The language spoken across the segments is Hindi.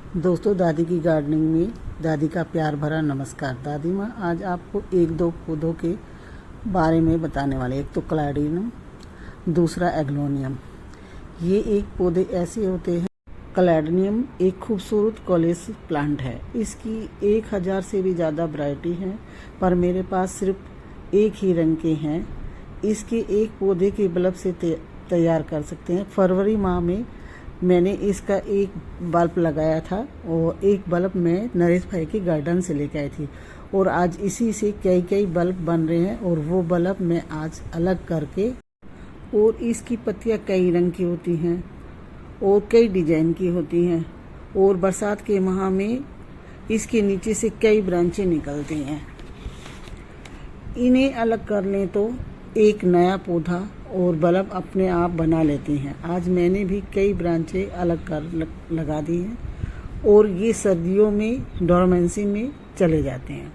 दोस्तों, दादी की गार्डनिंग में दादी का प्यार भरा नमस्कार। दादी माँ आज आपको एक दो पौधों के बारे में बताने वाले। एक तो क्लैडियम, दूसरा एग्लोनियम। ये एक पौधे ऐसे होते हैं। क्लैडियम एक खूबसूरत कॉलेज प्लांट है। इसकी 1000 से भी ज़्यादा वैरायटी हैं, पर मेरे पास सिर्फ एक ही रंग के हैं। इसके एक पौधे के बल्ब से तैयार कर सकते हैं। फरवरी माह में मैंने इसका एक बल्ब लगाया था और एक बल्ब मैं नरेश भाई के गार्डन से लेकर आई थी, और आज इसी से कई बल्ब बन रहे हैं। और वो बल्ब मैं आज अलग करके, और इसकी पत्तियां कई रंग की होती हैं और कई डिजाइन की होती हैं, और बरसात के माह में इसके नीचे से कई ब्रांचें निकलती हैं। इन्हें अलग कर लें तो एक नया पौधा और बल्ब अपने आप बना लेती हैं। आज मैंने भी कई ब्रांचें अलग कर लगा दी हैं, और ये सर्दियों में डोरमेंसी में चले जाते हैं।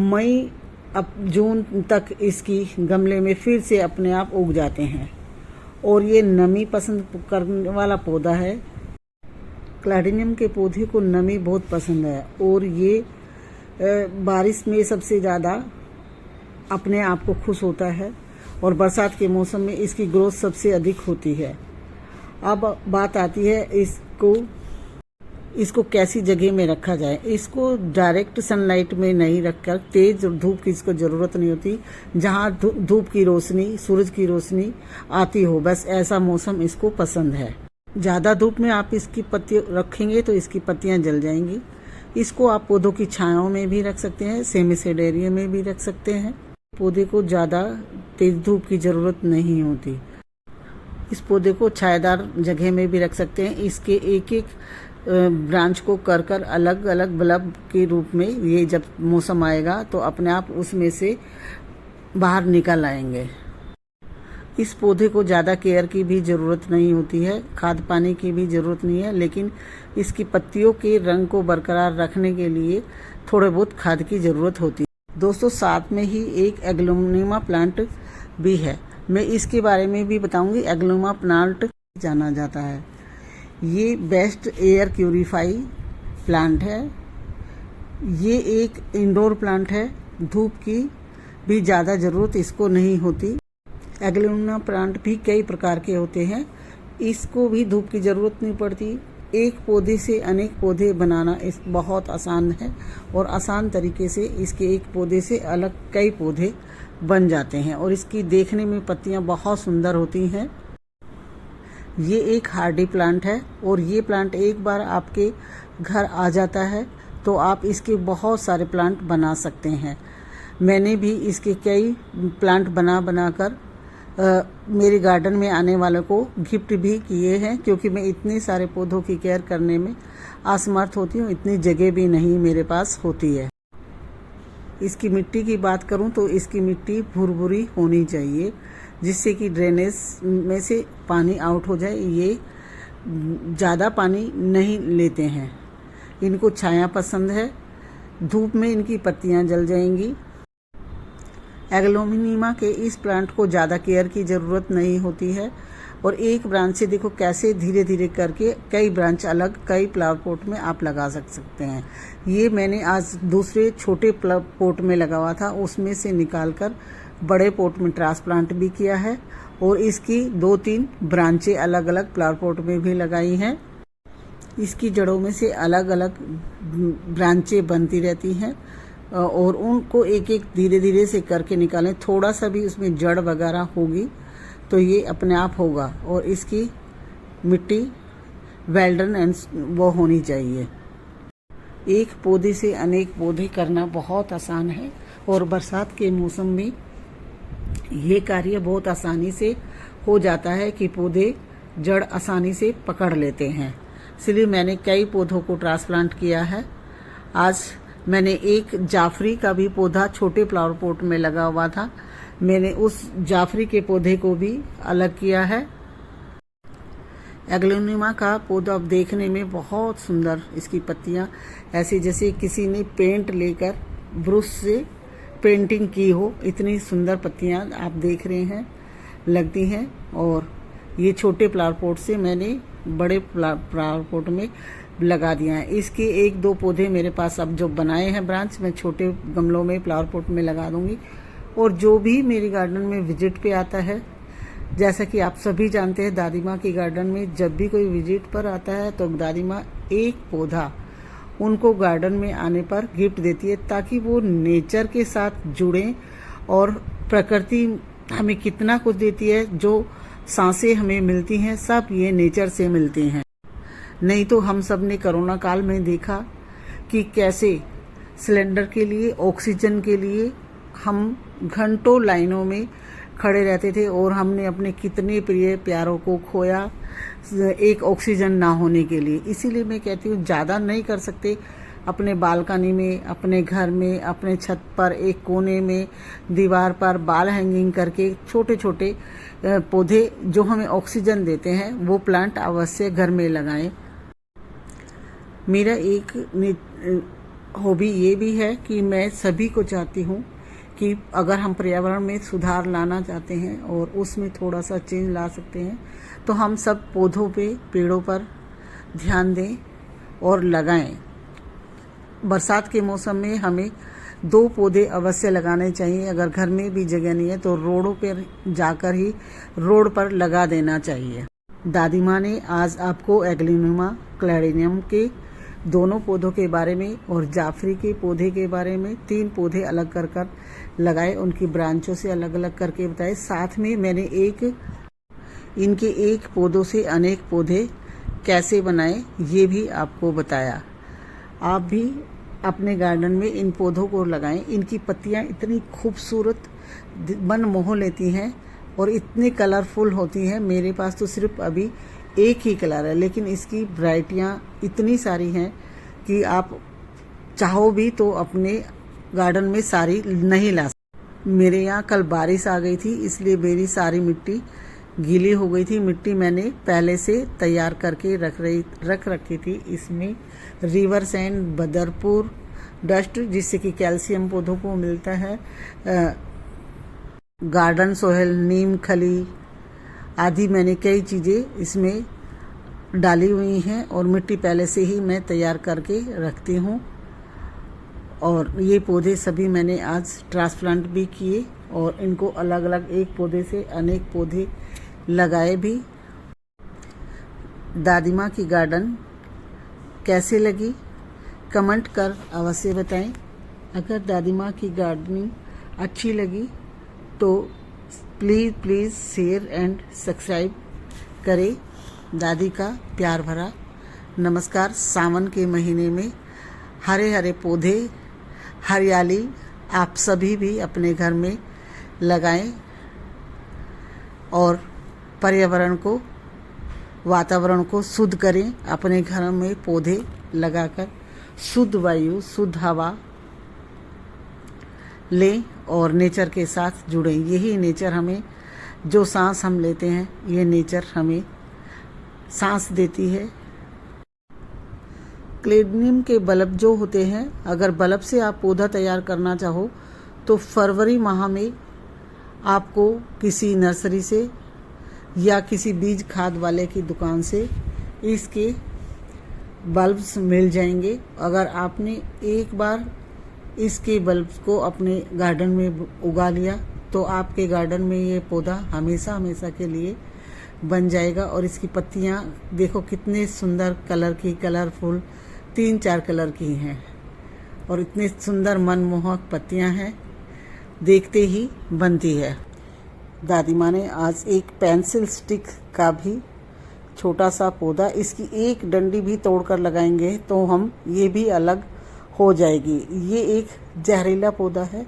मई अब जून तक इसकी गमले में फिर से अपने आप उग जाते हैं, और ये नमी पसंद करने वाला पौधा है। क्लैडियम के पौधे को नमी बहुत पसंद है, और ये बारिश में सबसे ज़्यादा अपने आप को खुश होता है, और बरसात के मौसम में इसकी ग्रोथ सबसे अधिक होती है। अब बात आती है इसको कैसी जगह में रखा जाए। इसको डायरेक्ट सनलाइट में नहीं रखकर, तेज धूप की इसको ज़रूरत नहीं होती। जहाँ धूप की रोशनी, सूरज की रोशनी आती हो, बस ऐसा मौसम इसको पसंद है। ज़्यादा धूप में आप इसकी पत्ती रखेंगे तो इसकी पत्तियाँ जल जाएंगी। इसको आप पौधों की छायाओं में भी रख सकते हैं, सेमी शेड एरिया में भी रख सकते हैं। पौधे को ज़्यादा तेज धूप की ज़रूरत नहीं होती। इस पौधे को छायादार जगह में भी रख सकते हैं। इसके एक एक ब्रांच को कर अलग अलग बल्ब के रूप में, ये जब मौसम आएगा तो अपने आप उसमें से बाहर निकल आएंगे। इस पौधे को ज़्यादा केयर की भी ज़रूरत नहीं होती है, खाद पानी की भी ज़रूरत नहीं है, लेकिन इसकी पत्तियों के रंग को बरकरार रखने के लिए थोड़े बहुत खाद की ज़रूरत होती है। दोस्तों, साथ में ही एक एग्लोनिमा प्लांट भी है, मैं इसके बारे में भी बताऊंगी। एग्लोनिमा प्लांट जाना जाता है। ये बेस्ट एयर प्यूरिफाई प्लांट है। ये एक इंडोर प्लांट है, धूप की भी ज़्यादा ज़रूरत इसको नहीं होती। एग्लोनिमा प्लांट भी कई प्रकार के होते हैं, इसको भी धूप की ज़रूरत नहीं पड़ती। एक पौधे से अनेक पौधे बनाना इस बहुत आसान है, और आसान तरीके से इसके एक पौधे से अलग कई पौधे बन जाते हैं, और इसकी देखने में पत्तियां बहुत सुंदर होती हैं। ये एक हार्डी प्लांट है, और ये प्लांट एक बार आपके घर आ जाता है तो आप इसके बहुत सारे प्लांट बना सकते हैं। मैंने भी इसके कई प्लांट बनाकर मेरे गार्डन में आने वालों को गिफ्ट भी किए हैं, क्योंकि मैं इतने सारे पौधों की केयर करने में असमर्थ होती हूँ, इतनी जगह भी नहीं मेरे पास होती है। इसकी मिट्टी की बात करूँ तो इसकी मिट्टी भुरभुरी होनी चाहिए, जिससे कि ड्रेनेज में से पानी आउट हो जाए। ये ज़्यादा पानी नहीं लेते हैं। इनको छाया पसंद है, धूप में इनकी पत्तियाँ जल जाएंगी। एग्लोनिमा के इस प्लांट को ज़्यादा केयर की ज़रूरत नहीं होती है, और एक ब्रांच से देखो कैसे धीरे धीरे करके कई ब्रांच अलग कई फ्लावर पॉट में आप लगा सकते हैं। ये मैंने आज दूसरे छोटे पॉट में लगा हुआ था, उसमें से निकालकर बड़े पॉट में ट्रांसप्लांट भी किया है, और इसकी 2-3 ब्रांचें अलग अलग फ्लावर पॉट में भी लगाई हैं। इसकी जड़ों में से अलग अलग ब्रांचें बनती रहती हैं, और उनको एक एक धीरे धीरे से करके निकालें। थोड़ा सा भी उसमें जड़ वगैरह होगी तो ये अपने आप होगा, और इसकी मिट्टी वेल्डन एंड वो होनी चाहिए। एक पौधे से अनेक पौधे करना बहुत आसान है, और बरसात के मौसम में ये कार्य बहुत आसानी से हो जाता है कि पौधे जड़ आसानी से पकड़ लेते हैं। इसलिए मैंने कई पौधों को ट्रांसप्लांट किया है। आज मैंने एक जाफरी का भी पौधा छोटे फ्लावर पॉट में लगा हुआ था, मैंने उस जाफरी के पौधे को भी अलग किया है। एग्लोनिमा का पौधा देखने में बहुत सुंदर, इसकी पत्तियां ऐसी जैसे किसी ने पेंट लेकर ब्रश से पेंटिंग की हो, इतनी सुंदर पत्तियां आप देख रहे हैं लगती हैं। और ये छोटे फ्लावर पॉट से मैंने बड़े फ्लावर पॉट में लगा दिया है। इसके 1-2 पौधे मेरे पास अब जो बनाए हैं ब्रांच, मैं छोटे गमलों में फ्लावर पॉट में लगा दूंगी। और जो भी मेरी गार्डन में विजिट पे आता है, जैसा कि आप सभी जानते हैं, दादी माँ की गार्डन में जब भी कोई विजिट पर आता है तो दादी माँ एक पौधा उनको गार्डन में आने पर गिफ्ट देती है, ताकि वो नेचर के साथ जुड़ें। और प्रकृति हमें कितना कुछ देती है, जो सांसें हमें मिलती हैं सब ये नेचर से मिलती हैं। नहीं तो हम सब ने कोरोना काल में देखा कि कैसे सिलेंडर के लिए, ऑक्सीजन के लिए हम घंटों लाइनों में खड़े रहते थे और हमने अपने कितने प्रिय प्यारों को खोया एक ऑक्सीजन ना होने के लिए। इसीलिए मैं कहती हूँ ज़्यादा नहीं कर सकते, अपने बालकनी में, अपने घर में, अपने छत पर एक कोने में, दीवार पर बाल हैंगिंग करके छोटे छोटे पौधे जो हमें ऑक्सीजन देते हैं वो प्लांट अवश्य घर में लगाएं। मेरा एक हॉबी ये भी है कि मैं सभी को चाहती हूँ कि अगर हम पर्यावरण में सुधार लाना चाहते हैं और उसमें थोड़ा सा चेंज ला सकते हैं तो हम सब पौधों पे, पेड़ों पर ध्यान दें और लगाएं। बरसात के मौसम में हमें 2 पौधे अवश्य लगाने चाहिए। अगर घर में भी जगह नहीं है तो रोडों पर जाकर ही रोड पर लगा देना चाहिए। दादी माँ ने आज आपको एग्लिनिमा क्लैडियम के दोनों पौधों के बारे में और जाफरी के पौधे के बारे में 3 पौधे अलग कर लगाए, उनकी ब्रांचों से अलग अलग करके बताए। साथ में मैंने इनके एक पौधों से अनेक पौधे कैसे बनाए ये भी आपको बताया। आप भी अपने गार्डन में इन पौधों को लगाएं। इनकी पत्तियां इतनी खूबसूरत मन मोह लेती हैं और इतनी कलरफुल होती हैं। मेरे पास तो सिर्फ अभी एक ही कलर है, लेकिन इसकी वैरायटियाँ इतनी सारी हैं कि आप चाहो भी तो अपने गार्डन में सारी नहीं ला सकते। मेरे यहाँ कल बारिश आ गई थी, इसलिए मेरी सारी मिट्टी गीली हो गई थी। मिट्टी मैंने पहले से तैयार करके रख रखी थी। इसमें रिवर सैंड, बदरपुर डस्ट, जिससे कि कैल्शियम पौधों को मिलता है, गार्डन सोहेल, नीम खली आदि मैंने कई चीज़ें इसमें डाली हुई हैं और मिट्टी पहले से ही मैं तैयार करके रखती हूँ। और ये पौधे सभी मैंने आज ट्रांसप्लांट भी किए और इनको अलग अलग एक पौधे से अनेक पौधे लगाए भी। दादी माँ की गार्डन कैसे लगी कमेंट कर अवश्य बताएं। अगर दादी माँ की गार्डनिंग अच्छी लगी तो प्लीज़ शेयर एंड सब्सक्राइब करें। दादी का प्यार भरा नमस्कार। सावन के महीने में हरे हरे पौधे, हरियाली आप सभी भी अपने घर में लगाएं और पर्यावरण को, वातावरण को शुद्ध करें। अपने घर में पौधे लगाकर शुद्ध वायु, शुद्ध हवा लें और नेचर के साथ जुड़ें। यही नेचर हमें, जो सांस हम लेते हैं, ये नेचर हमें सांस देती है। क्लेडियम के बल्ब जो होते हैं, अगर बल्ब से आप पौधा तैयार करना चाहो तो फरवरी माह में आपको किसी नर्सरी से या किसी बीज खाद वाले की दुकान से इसके बल्ब्स मिल जाएंगे। अगर आपने एक बार इसके बल्ब को अपने गार्डन में उगा लिया तो आपके गार्डन में ये पौधा हमेशा हमेशा के लिए बन जाएगा। और इसकी पत्तियां देखो कितने सुंदर कलर की, कलरफुल 3-4 कलर की हैं और इतनी सुंदर मनमोहक पत्तियां हैं, देखते ही बनती है। दादी माँ ने आज एक पेंसिल स्टिक का भी छोटा सा पौधा, इसकी एक डंडी भी तोड़कर लगाएंगे तो हम ये भी अलग हो जाएगी। ये एक जहरीला पौधा है,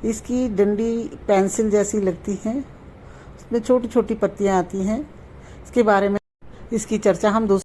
इसकी डंडी पेंसिल जैसी लगती है, उसमें छोटी छोटी पत्तियां आती हैं। इसके बारे में, इसकी चर्चा हम